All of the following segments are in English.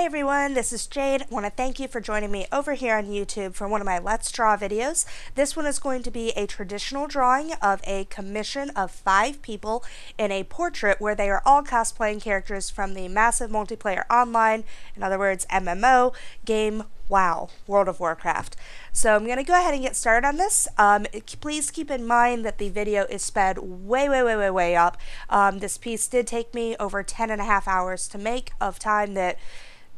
Hi everyone, this is Jade. I want to thank you for joining me over here on YouTube for one of my Let's Draw videos. This one is going to be a traditional drawing of a commission of 5 people in a portrait where they are all cosplaying characters from the massive multiplayer online, in other words MMO, game WoW, World of Warcraft. So I'm going to go ahead and get started on this. Please keep in mind that the video is sped way up. This piece did take me over 10.5 hours to make, of time that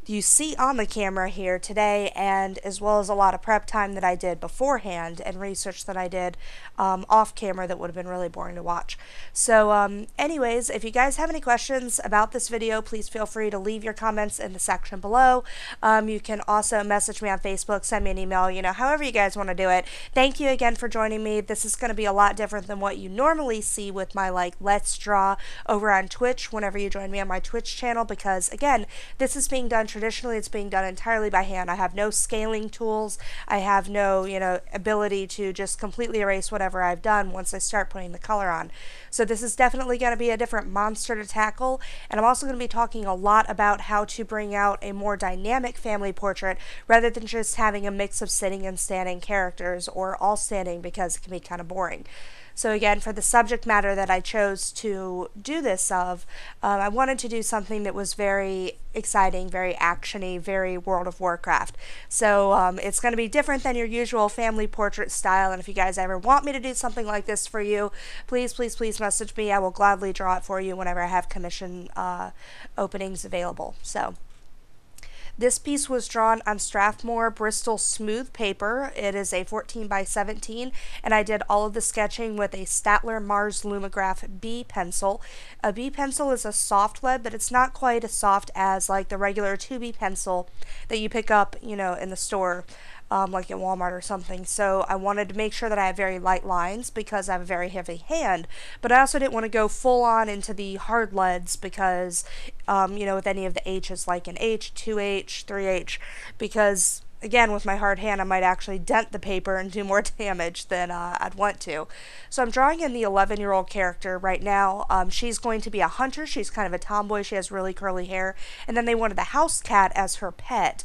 you see on the camera here today, and as well as a lot of prep time that I did beforehand and research that I did off camera that would have been really boring to watch. So anyways, if you guys have any questions about this video, please feel free to leave your comments in the section below. You can also message me on Facebook, send me an email, however you guys want to do it. Thank you again for joining me. This is going to be a lot different than what you normally see with my Let's Draw over on Twitch whenever you join me on my Twitch channel, because again, this is being done traditionally. It's being done entirely by hand. I have no scaling tools. I have no, ability to just completely erase whatever I've done once I start putting the color on. So this is definitely going to be a different monster to tackle, and I'm also going to be talking a lot about how to bring out a more dynamic family portrait rather than just having a mix of sitting and standing characters, or all standing, because it can be kind of boring. So again, for the subject matter that I chose to do this of, I wanted to do something that was very exciting, very actiony, very World of Warcraft. So it's going to be different than your usual family portrait style, and if you guys ever want me to do something like this for you, please message me. I will gladly draw it for you whenever I have commission openings available. So this piece was drawn on Strathmore Bristol Smooth paper. It is a 14 by 17, and I did all of the sketching with a Staedtler Mars Lumograph B pencil. A B pencil is a soft lead, but it's not quite as soft as the regular 2B pencil that you pick up, in the store. Like at Walmart or something. So I wanted to make sure that I have very light lines because I have a very heavy hand, but I also didn't want to go full on into the hard leads because, with any of the H's, like an H, 2H, 3H, because again, with my hard hand, I might actually dent the paper and do more damage than I'd want to. So I'm drawing in the 11-year-old character right now. She's going to be a hunter. She's kind of a tomboy. She has really curly hair. And then they wanted the house cat as her pet,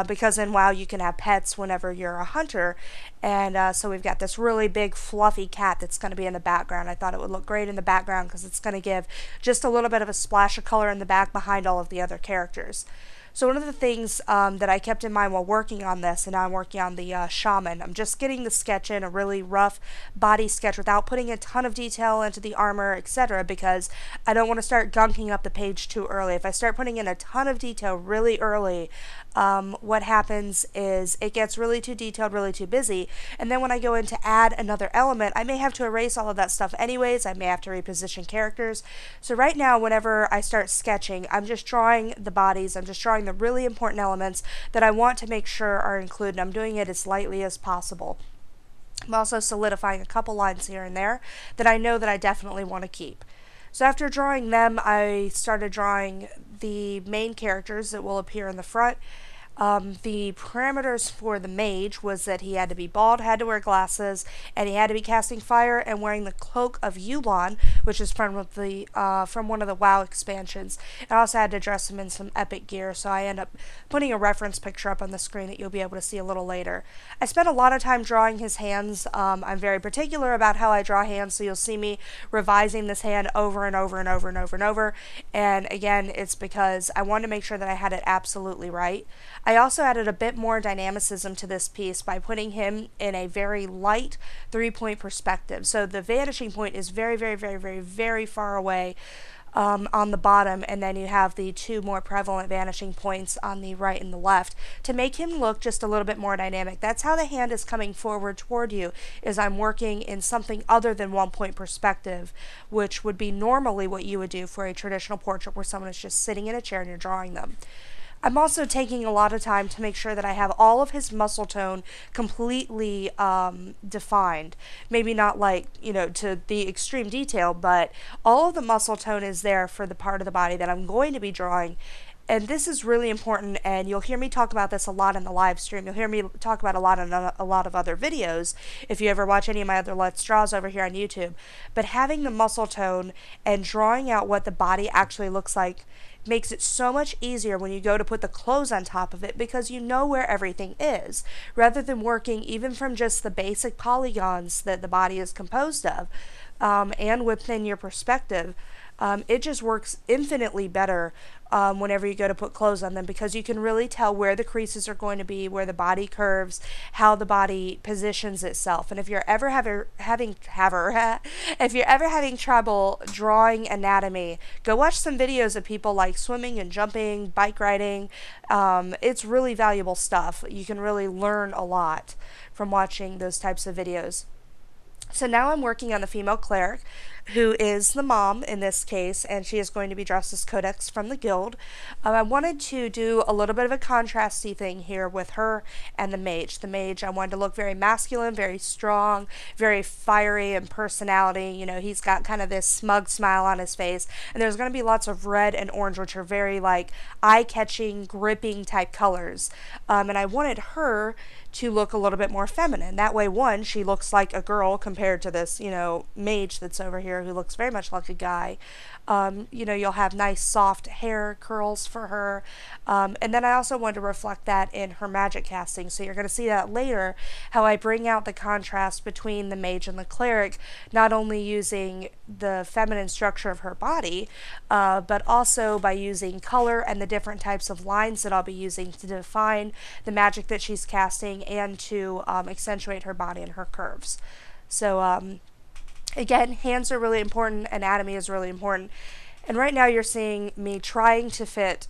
because in WoW you can have pets whenever you're a hunter. And so we've got this really big fluffy cat that's going to be in the background. I thought it would look great in the background because it's going to give just a little bit of a splash of color in the back behind all of the other characters. So one of the things that I kept in mind while working on this, and now I'm working on the shaman, I'm just getting the sketch in, a really rough body sketch without putting a ton of detail into the armor, etc., because I don't want to start gunking up the page too early. If I start putting in a ton of detail really early, what happens is it gets really too detailed, really too busy, and then when I go in to add another element, I may have to erase all of that stuff anyways. I may have to reposition characters. So right now, whenever I start sketching, I'm just drawing the bodies, I'm just drawing the really important elements that I want to make sure are included. I'm doing it as lightly as possible. I'm also solidifying a couple lines here and there that I know that I definitely want to keep. So after drawing them, I started drawing the main characters that will appear in the front. The parameters for the mage was that he had to be bald, had to wear glasses, and he had to be casting fire and wearing the cloak of Yulon, which is from one of the WoW expansions. I also had to dress him in some epic gear, so I end up putting a reference picture up on the screen that you'll be able to see a little later. I spent a lot of time drawing his hands. I'm very particular about how I draw hands, so you'll see me revising this hand over and over and over and over and over. And again, it's because I wanted to make sure that I had it absolutely right. I also added a bit more dynamicism to this piece by putting him in a very light 3-point perspective. So the vanishing point is very far away on the bottom, and then you have the 2 more prevalent vanishing points on the right and the left to make him look just a little bit more dynamic. That's how the hand is coming forward toward you, is I'm working in something other than 1-point perspective, which would be normally what you would do for a traditional portrait where someone is just sitting in a chair and you're drawing them. I'm also taking a lot of time to make sure that I have all of his muscle tone completely defined. Maybe not to the extreme detail, but all of the muscle tone is there for the part of the body that I'm going to be drawing. And this is really important, and you'll hear me talk about this a lot in the live stream. You'll hear me talk about a lot in a lot of other videos if you ever watch any of my other Let's Draws over here on YouTube. But having the muscle tone and drawing out what the body actually looks like makes it so much easier when you go to put the clothes on top of it, because you know where everything is, rather than working even from just the basic polygons that the body is composed of, and within your perspective. It just works infinitely better whenever you go to put clothes on them, because you can really tell where the creases are going to be, where the body curves, how the body positions itself. And if you're ever having trouble drawing anatomy, go watch some videos of people like swimming and jumping, bike riding. It's really valuable stuff. You can really learn a lot from watching those types of videos. So now I'm working on the female cleric, who is the mom in this case, and she is going to be dressed as Codex from the guild. I wanted to do a little bit of a contrasty thing here with her and the mage. The mage, I wanted to look very masculine, very strong, very fiery in personality. You know, he's got kind of this smug smile on his face, and there's going to be lots of red and orange, which are very like eye-catching, gripping type colors. And I wanted her to look a little bit more feminine. That way, one, she looks like a girl compared to this, you know, mage that's over here who looks very much like a guy. You know, you'll have nice soft hair curls for her. And then I also wanted to reflect that in her magic casting. So you're going to see that later, how I bring out the contrast between the mage and the cleric, not only using the feminine structure of her body, but also by using color and the different types of lines that I'll be using to define the magic that she's casting and to accentuate her body and her curves. So again, hands are really important, anatomy is really important, and right now you're seeing me trying to fit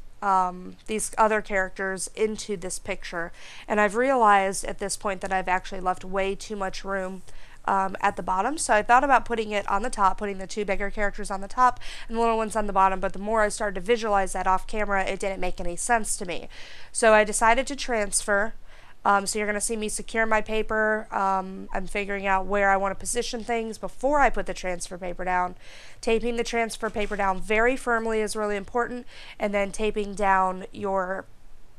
these other characters into this picture, and I've realized at this point that I've actually left way too much room at the bottom. So I thought about putting it on the top, putting the two bigger characters on the top and the little ones on the bottom, but the more I started to visualize that off camera, it didn't make any sense to me. So I decided to transfer. So you're going to see me secure my paper. I'm figuring out where I want to position things before I put the transfer paper down. Taping the transfer paper down very firmly is really important, and then taping down your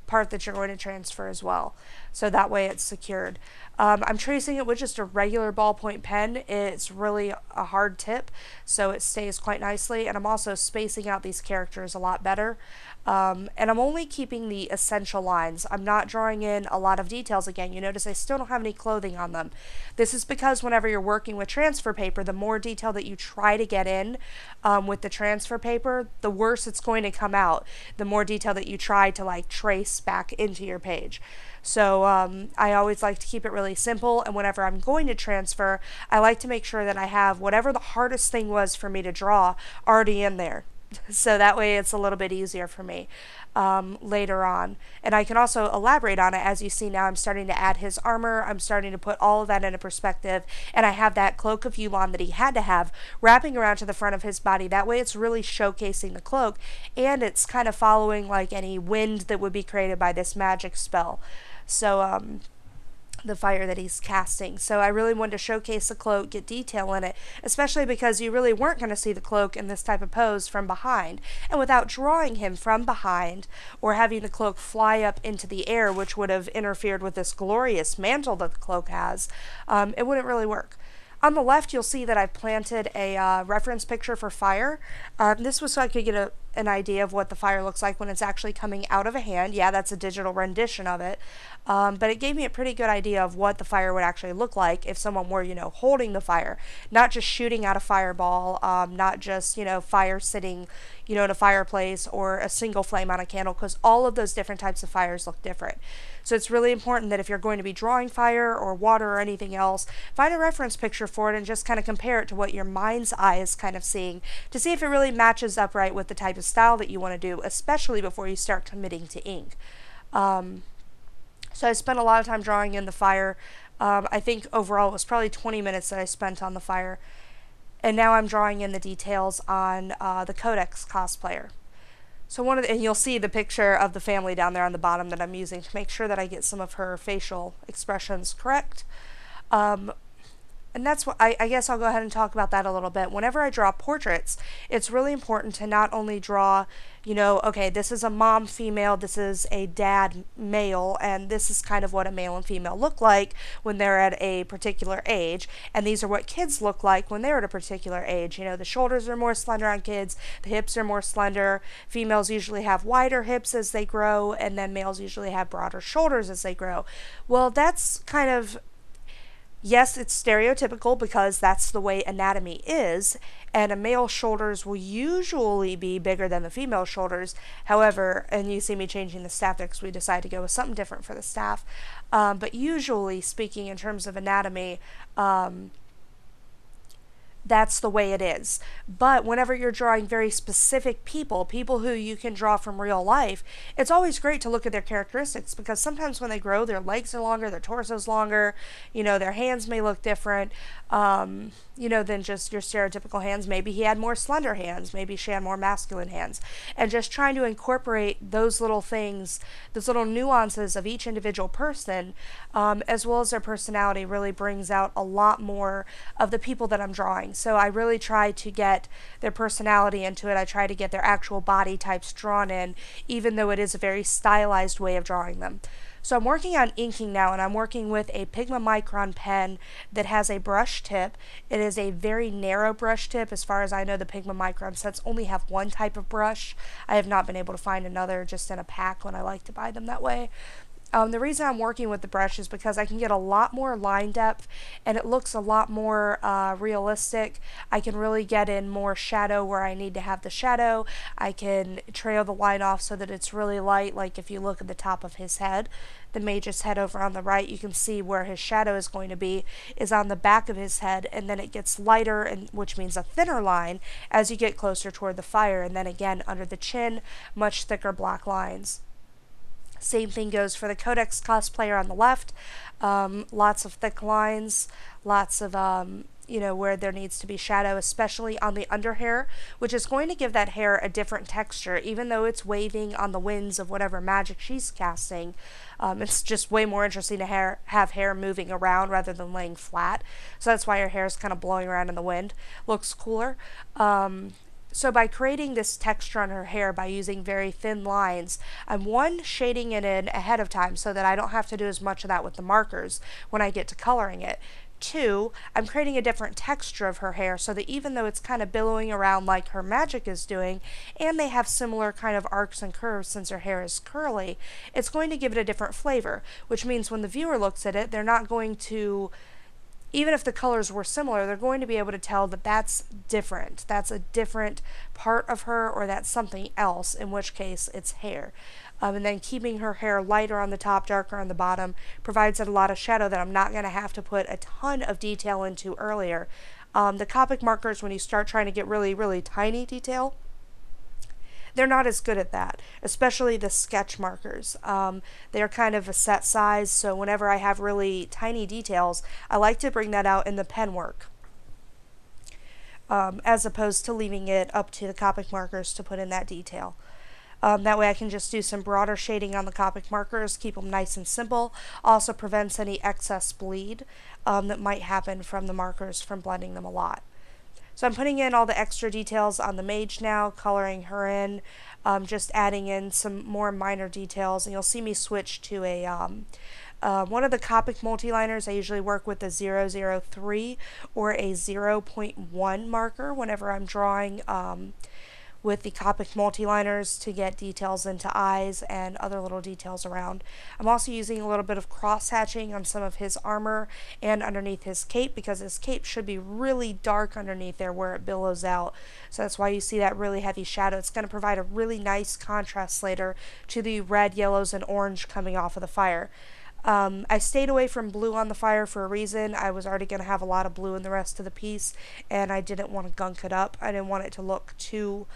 part that you're going to transfer as well, so that way it's secured. I'm tracing it with just a regular ballpoint pen. It's really a hard tip, so it stays quite nicely, and I'm also spacing out these characters a lot better. And I'm only keeping the essential lines. I'm not drawing in a lot of details. Again, you notice I still don't have any clothing on them. This is because whenever you're working with transfer paper, the more detail that you try to get in with the transfer paper, the worse it's going to come out. The more detail that you try to like trace back into your page. So I always like to keep it really simple, and whenever I'm going to transfer, I like to make sure that I have whatever the hardest thing was for me to draw already in there. So that way it's a little bit easier for me later on. And I can also elaborate on it. As you see now, I'm starting to add his armor. I'm starting to put all of that into perspective. And I have that cloak of Yulon that he had to have wrapping around to the front of his body. That way it's really showcasing the cloak. And it's kind of following like any wind that would be created by this magic spell. So, the fire that he's casting. So I really wanted to showcase the cloak, get detail in it, especially because you really weren't going to see the cloak in this type of pose from behind. And without drawing him from behind or having the cloak fly up into the air, which would have interfered with this glorious mantle that the cloak has, it wouldn't really work. On the left, you'll see that I've planted a reference picture for fire. This was so I could get an idea of what the fire looks like when it's actually coming out of a hand. Yeah, that's a digital rendition of it. But it gave me a pretty good idea of what the fire would actually look like if someone were, you know, holding the fire, not just shooting out a fireball, not just, you know, fire sitting, you know, in a fireplace or a single flame on a candle, because all of those different types of fires look different. So it's really important that if you're going to be drawing fire or water or anything else, find a reference picture for it and just kind of compare it to what your mind's eye is kind of seeing to see if it really matches up right with the type of style that you want to do, especially before you start committing to ink. So I spent a lot of time drawing in the fire. I think overall it was probably 20 minutes that I spent on the fire. And now I'm drawing in the details on the Codex cosplayer. So and you'll see the picture of the family down there on the bottom that I'm using to make sure that I get some of her facial expressions correct. And that's what I guess I'll go ahead and talk about that a little bit. Whenever I draw portraits, it's really important to not only draw, okay, this is a mom female, this is a dad male, and this is kind of what a male and female look like when they're at a particular age. And these are what kids look like when they're at a particular age. The shoulders are more slender on kids, the hips are more slender. Females usually have wider hips as they grow, and then males usually have broader shoulders as they grow. Well, that's kind of, yes, it's stereotypical because that's the way anatomy is, and a male's shoulders will usually be bigger than the female shoulders. However, and you see me changing the staff there because we decided to go with something different for the staff, but usually speaking in terms of anatomy, that's the way it is. But whenever you're drawing very specific people who you can draw from real life, it's always great to look at their characteristics, because sometimes when they grow, their legs are longer, their torso's longer, their hands may look different, than just your stereotypical hands. Maybe he had more slender hands, maybe she had more masculine hands. And just trying to incorporate those little things, those little nuances of each individual person, as well as their personality, really brings out a lot more of the people that I'm drawing. So I really try to get their personality into it. I try to get their actual body types drawn in, even though it is a very stylized way of drawing them. So I'm working on inking now, and I'm working with a Pigma Micron pen that has a brush tip. It is a very narrow brush tip. As far as I know, the Pigma Micron sets only have one type of brush. I have not been able to find another just in a pack when I like to buy them that way. The reason I'm working with the brush is because I can get a lot more line depth, and it looks a lot more realistic. I can really get in more shadow where I need to have the shadow. I can trail the line off so that it's really light. Like if you look at the top of his head, the mage's head over on the right, you can see where his shadow is going to be is on the back of his head, and then it gets lighter, and which means a thinner line as you get closer toward the fire, and then again under the chin, much thicker black lines. Same thing goes for the Codex cosplayer on the left. Lots of thick lines, lots of, where there needs to be shadow, especially on the underhair, which is going to give that hair a different texture, even though it's waving on the winds of whatever magic she's casting. It's just way more interesting to have hair moving around rather than laying flat. So that's why her hair is kind of blowing around in the wind. Looks cooler. So by creating this texture on her hair by using very thin lines, I'm shading it in ahead of time so that I don't have to do as much of that with the markers when I get to coloring it. 2, I'm creating a different texture of her hair so that even though it's kind of billowing around like her magic is doing, and they have similar kind of arcs and curves since her hair is curly, it's going to give it a different flavor, which means when the viewer looks at it, they're not going to, even if the colors were similar, they're going to be able to tell that that's different. That's a different part of her, or that's something else, in which case it's hair. And then keeping her hair lighter on the top, darker on the bottom, provides a lot of shadow that I'm not going to have to put a ton of detail into earlier. The Copic markers, when you start trying to get really, really tiny detail, they're not as good at that, especially the sketch markers. They're kind of a set size, so whenever I have really tiny details, I like to bring that out in the pen work, as opposed to leaving it up to the Copic markers to put in that detail. That way I can just do some broader shading on the Copic markers, keep them nice and simple. Also prevents any excess bleed that might happen from the markers from blending them a lot. So I'm putting in all the extra details on the mage now, coloring her in, just adding in some more minor details, and you'll see me switch to a one of the Copic Multiliners. I usually work with a 003 or a 0.1 marker whenever I'm drawing with the Copic Multiliners to get details into eyes and other little details around. I'm also using a little bit of cross-hatching on some of his armor and underneath his cape, because his cape should be really dark underneath there where it billows out. So that's why you see that really heavy shadow. It's going to provide a really nice contrast later to the red, yellows, and orange coming off of the fire. I stayed away from blue on the fire for a reason. I was already going to have a lot of blue in the rest of the piece, and I didn't want to gunk it up. I didn't want it to look too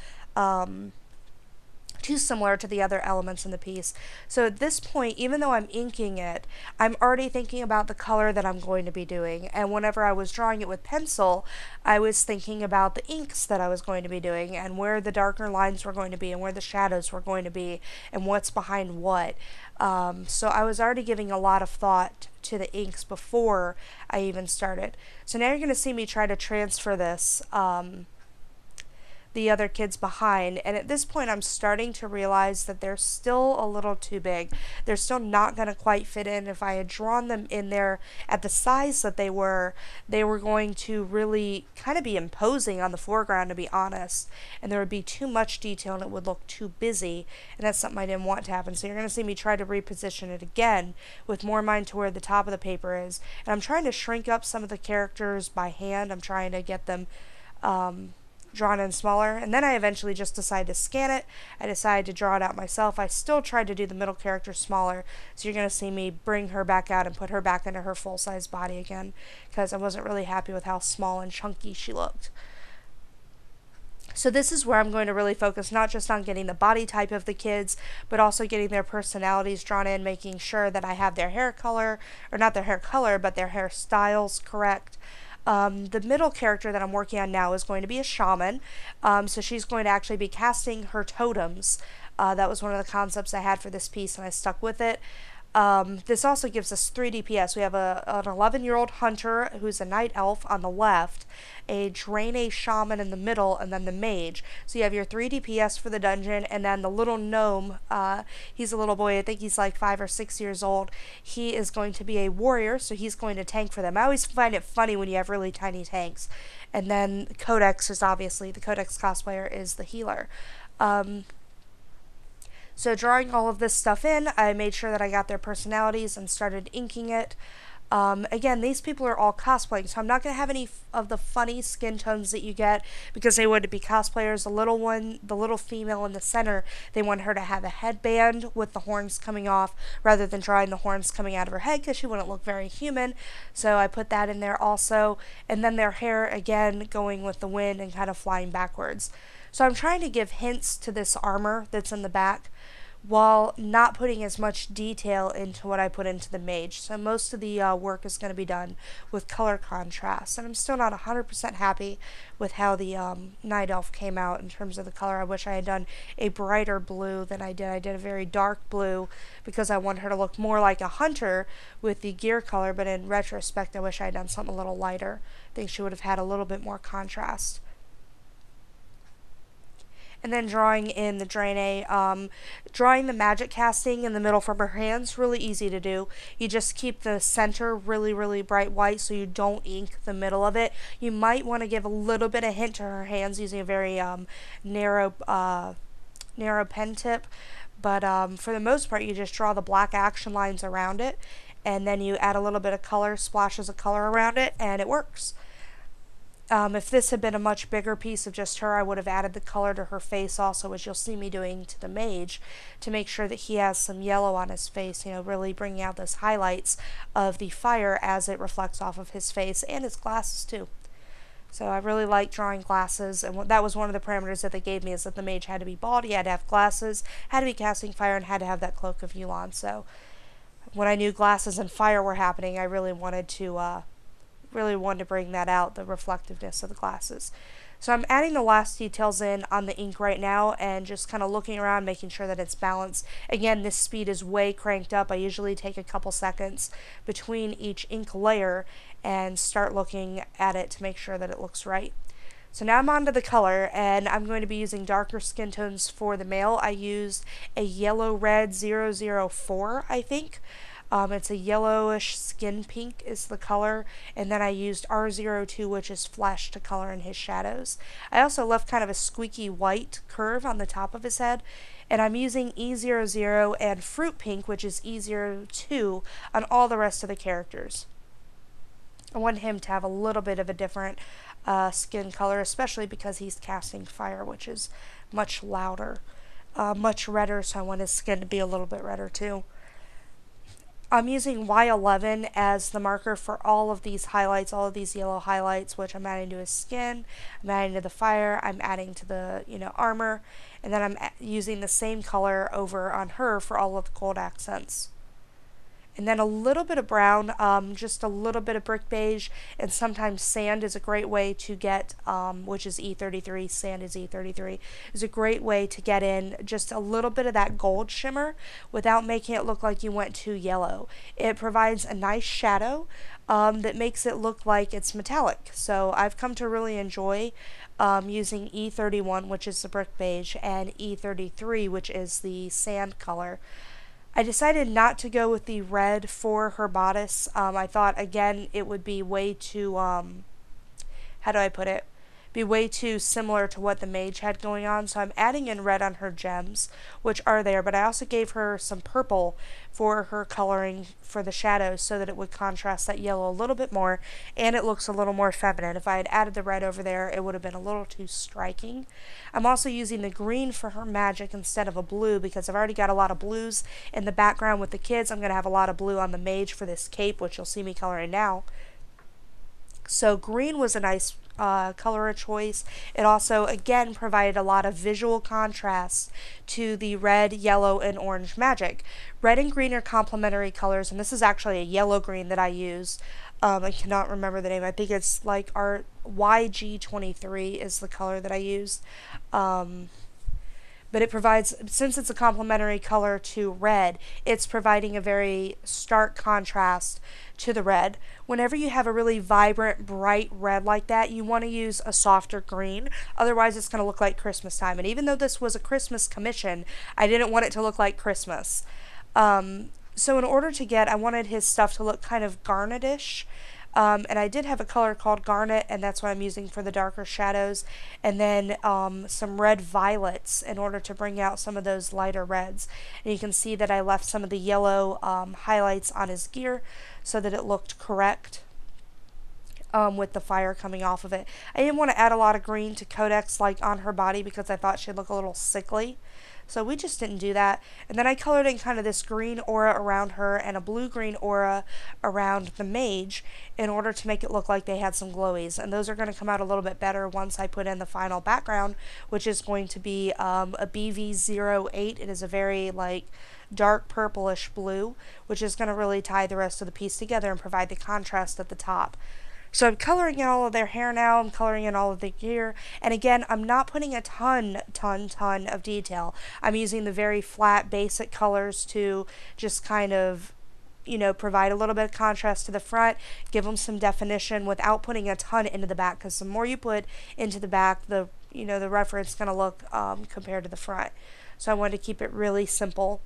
too similar to the other elements in the piece. So at this point, even though I'm inking it, I'm already thinking about the color that I'm going to be doing. And whenever I was drawing it with pencil, I was thinking about the inks that I was going to be doing and where the darker lines were going to be and where the shadows were going to be and what's behind what. So I was already giving a lot of thought to the inks before I even started. So now you're going to see me try to transfer this the other kids behind, and at this point I'm starting to realize that they're still a little too big. They're still not going to quite fit in. If I had drawn them in there at the size that they were going to really kind of be imposing on the foreground, to be honest, and there would be too much detail and it would look too busy, and that's something I didn't want to happen. So you're going to see me try to reposition it again with more in mind to where the top of the paper is, and I'm trying to shrink up some of the characters by hand. I'm trying to get them drawn in smaller, and then I eventually just decided to scan it. I decided to draw it out myself. I still tried to do the middle character smaller, so you're going to see me bring her back out and put her back into her full-size body again, because I wasn't really happy with how small and chunky she looked. So this is where I'm going to really focus, not just on getting the body type of the kids, but also getting their personalities drawn in, making sure that I have their hair color, or not their hair color, but their hairstyles correct. The middle character that I'm working on now is going to be a shaman, so she's going to actually be casting her totems. That was one of the concepts I had for this piece, and I stuck with it. This also gives us 3 DPS. We have an 11-year-old hunter who's a night elf on the left, a Draenei shaman in the middle, and then the mage. So you have your 3 DPS for the dungeon, and then the little gnome, he's a little boy, I think he's like 5 or 6 years old. He is going to be a warrior, so he's going to tank for them. I always find it funny when you have really tiny tanks. And then Codex is obviously, the Codex cosplayer is the healer. So drawing all of this stuff in, I made sure that I got their personalities and started inking it. Again, these people are all cosplaying, so I'm not going to have any of the funny skin tones that you get because they would be cosplayers. The little one, the little female in the center, they want her to have a headband with the horns coming off rather than drawing the horns coming out of her head because she wouldn't look very human. So I put that in there also. And then their hair, again, going with the wind and kind of flying backwards. So I'm trying to give hints to this armor that's in the back while not putting as much detail into what I put into the mage. So most of the work is going to be done with color contrast. And I'm still not 100% happy with how the night elf came out in terms of the color. I wish I had done a brighter blue than I did. I did a very dark blue because I wanted her to look more like a hunter with the gear color, but in retrospect I wish I had done something a little lighter. I think she would have had a little bit more contrast. And then drawing in the Draenei, drawing the magic casting in the middle from her hands, really easy to do. You just keep the center really, really bright white so you don't ink the middle of it. You might want to give a little bit of hint to her hands using a very narrow pen tip, but for the most part you just draw the black action lines around it, and then you add a little bit of color, splashes of color around it, and it works. If this had been a much bigger piece of just her, I would have added the color to her face also, as you'll see me doing to the mage, to make sure that he has some yellow on his face, you know, really bringing out those highlights of the fire as it reflects off of his face and his glasses too. So I really like drawing glasses, and that was one of the parameters that they gave me, is that the mage had to be bald, he had to have glasses, had to be casting fire, and had to have that cloak of Yulon. So when I knew glasses and fire were happening, I really wanted to bring that out, the reflectiveness of the glasses. So I'm adding the last details in on the ink right now and just kind of looking around, making sure that it's balanced. Again, this speed is way cranked up. I usually take a couple seconds between each ink layer and start looking at it to make sure that it looks right. So now I'm on to the color, and I'm going to be using darker skin tones for the male. I used a yellow-red 004, I think. It's a yellowish skin pink is the color, and then I used R02, which is flesh, to color in his shadows. I also left kind of a squeaky white curve on the top of his head, and I'm using E00 and fruit pink, which is E02, on all the rest of the characters. I want him to have a little bit of a different skin color, especially because he's casting fire, which is much louder, much redder, so I want his skin to be a little bit redder too. I'm using Y11 as the marker for all of these highlights, all of these yellow highlights, which I'm adding to his skin, I'm adding to the fire, I'm adding to the, armor, and then I'm using the same color over on her for all of the gold accents. And then a little bit of brown, just a little bit of brick beige, and sometimes sand is a great way to get, which is E33, sand is E33, is a great way to get in just a little bit of that gold shimmer without making it look like you went too yellow. It provides a nice shadow that makes it look like it's metallic. So I've come to really enjoy using E31, which is the brick beige, and E33, which is the sand color. I decided not to go with the red for her bodice. I thought, again, it would be way too, how do I put it? Be way too similar to what the mage had going on. So I'm adding in red on her gems, which are there, but I also gave her some purple for her coloring for the shadows so that it would contrast that yellow a little bit more, and it looks a little more feminine. If I had added the red over there, it would have been a little too striking. I'm also using the green for her magic instead of a blue because I've already got a lot of blues in the background with the kids. I'm going to have a lot of blue on the mage for this cape, which you'll see me coloring now. So green was a nice color of choice. It also, again, provided a lot of visual contrast to the red, yellow, and orange magic. Red and green are complementary colors, and this is actually a yellow green that I used. I cannot remember the name. I think it's like our YG23 is the color that I used. But it provides, since it's a complementary color to red, it's providing a very stark contrast to the red. Whenever you have a really vibrant, bright red like that, you want to use a softer green. Otherwise, it's going to look like Christmas time. And even though this was a Christmas commission, I didn't want it to look like Christmas. So in order to get, I wanted his stuff to look kind of garnetish. And I did have a color called garnet, and that's what I'm using for the darker shadows. And then some red violets in order to bring out some of those lighter reds. And you can see that I left some of the yellow highlights on his gear so that it looked correct with the fire coming off of it. I didn't want to add a lot of green to Codex like on her body because I thought she'd look a little sickly. So we just didn't do that. And then I colored in kind of this green aura around her and a blue-green aura around the mage in order to make it look like they had some glowies. And those are going to come out a little bit better once I put in the final background, which is going to be a BV08. It is a very dark purplish blue, which is going to really tie the rest of the piece together and provide the contrast at the top. So I'm coloring in all of their hair now, I'm coloring in all of the gear, and again, I'm not putting a ton of detail. I'm using the very flat, basic colors to just kind of, provide a little bit of contrast to the front, give them some definition without putting a ton into the back, because the more you put into the back, the reference going to look compared to the front. So I wanted to keep it really simple.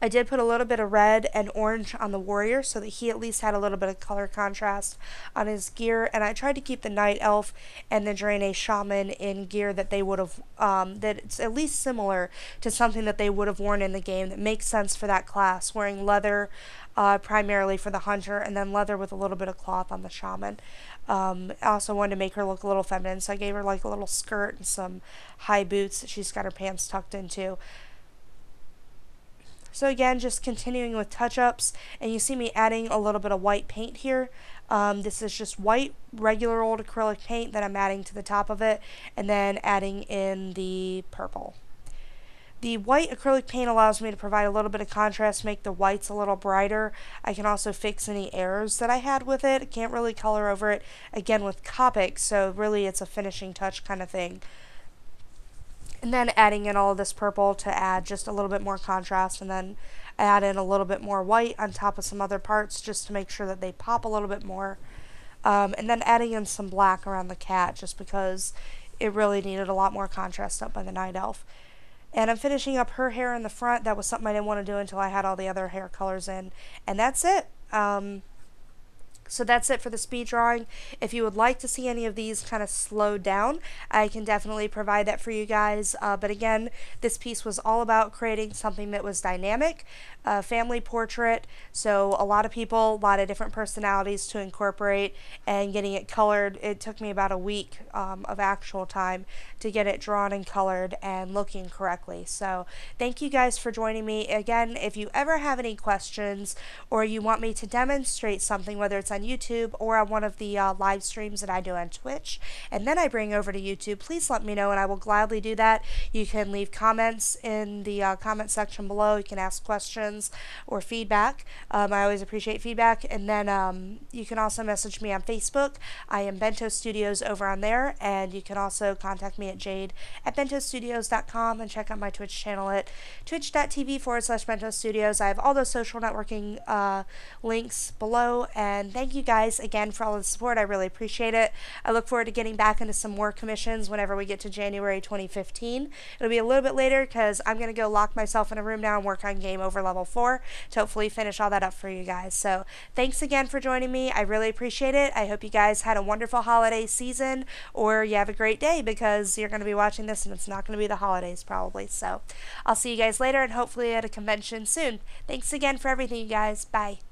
I did put a little bit of red and orange on the warrior so that he at least had a little bit of color contrast on his gear, and I tried to keep the night elf and the Draenei shaman in gear that they would have, that it's at least similar to something that they would have worn in the game that makes sense for that class, wearing leather primarily for the hunter and then leather with a little bit of cloth on the shaman. I also wanted to make her look a little feminine, so I gave her like a little skirt and some high boots that she's got her pants tucked into. So again, just continuing with touch-ups, and you see me adding a little bit of white paint here. This is just white, regular old acrylic paint that I'm adding to the top of it, and then adding in the purple. The white acrylic paint allows me to provide a little bit of contrast, make the whites a little brighter. I can also fix any errors that I had with it. I can't really color over it, again, with Copic, so really it's a finishing touch kind of thing. And then adding in all of this purple to add just a little bit more contrast, and then add in a little bit more white on top of some other parts just to make sure that they pop a little bit more. And then adding in some black around the cat just because it really needed a lot more contrast up by the night elf. And I'm finishing up her hair in the front. That was something I didn't want to do until I had all the other hair colors in. And that's it. So that's it for the speed drawing. If you would like to see any of these kind of slowed down, I can definitely provide that for you guys. But again, this piece was all about creating something that was dynamic, family portrait. So a lot of people, a lot of different personalities to incorporate, and getting it colored. It took me about a week of actual time to get it drawn and colored and looking correctly. So thank you guys for joining me. Again, if you ever have any questions or you want me to demonstrate something, whether it's on YouTube or on one of the live streams that I do on Twitch, and then I bring over to YouTube, please let me know and I will gladly do that. You can leave comments in the comment section below. You can ask questions or feedback. I always appreciate feedback. And then you can also message me on Facebook. I am Bento Studios over on there, and you can also contact me at jade@bentostudios.com and check out my Twitch channel at twitch.tv/Bento Studios. I have all those social networking links below, and thank you guys again for all the support. I really appreciate it. I look forward to getting back into some more commissions whenever we get to January 2015. It'll be a little bit later because I'm going to go lock myself in a room now and work on game over level 4 to hopefully finish all that up for you guys. So thanks again for joining me. I really appreciate it. I hope you guys had a wonderful holiday season, or you have a great day because you're going to be watching this and it's not going to be the holidays probably. So I'll see you guys later and hopefully at a convention soon. Thanks again for everything, you guys. Bye.